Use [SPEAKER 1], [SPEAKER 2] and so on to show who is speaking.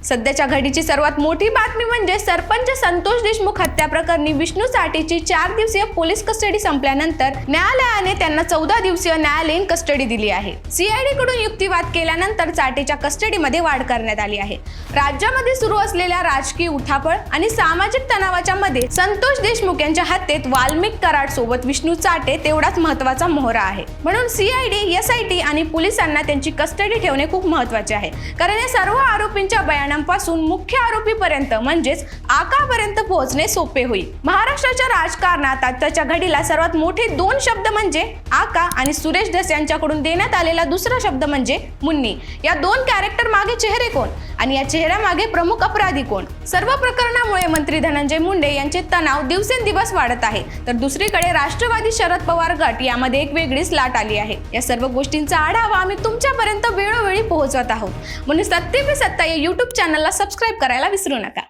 [SPEAKER 1] सध्याच्या घडीची सर्वात मोठी बातमी म्हणजे सरपंच संतोष देशमुख हत्या प्रकरणी विष्णू चाटेची 4 दिवसीय पोलीस कस्टडी संपल्यानंतर न्यायालयाने त्यांना 14 दिवसीय न्यायालयीन कस्टडी दिली आहे। सीआयडी कडून युक्तिवाद केल्यानंतर चाटेच्या कस्टडीमध्ये वाढ करण्यात आली आहे। राज्यामध्ये सुरू असलेल्या राजकीय उठापळ आणि सामाजिक तणावाच्या मध्ये संतोष देशमुख यांच्या हत्येत वाल्मिक कराड सोबत विष्णू चाटे तेवढाच महत्त्वाचा मोहरा आहे। म्हणून सीआयडी, एसआयटी आणि पोलिसांना त्यांची कस्टडी ठेवणे खूप महत्त्वाचे आहे, कारण या सर्व आरोपींच्या बयानांपासून मुख्य आरोपीपर्यंत म्हणजेच आकापर्यंत पोहोचणे सोपे होईल। महाराष्ट्राच्या राजकारणात आताच्या घडीला सर्वात मोठे 2 शब्द म्हणजे आका आणि सुरेश धस यांच्याकडून देण्यात आलेला दुसरा शब्द म्हणजे मुन्नी। या 2 कॅरेक्टर मागे चेहरे कोण आणि या चेहऱ्यामागे प्रमुख अपराधी कोण? सर्व प्रकरणामुळे मंत्री धनंजय मुंडे यांचे तणाव दिवसेंदिवस वाढत आहे, तर दुसरीकडे राष्ट्रवादी शरद पवार गट यामध्ये एक वेगळीच लाट आली आहे। या सर्व गोष्टींचा आढावा आम्ही तुमच्यापर्यंत वेळोवेळी पोहोचवत आहोत, म्हणून सत्य पे सत्ता या YouTube चॅनलला सबस्क्राइब करायला विसरू नका।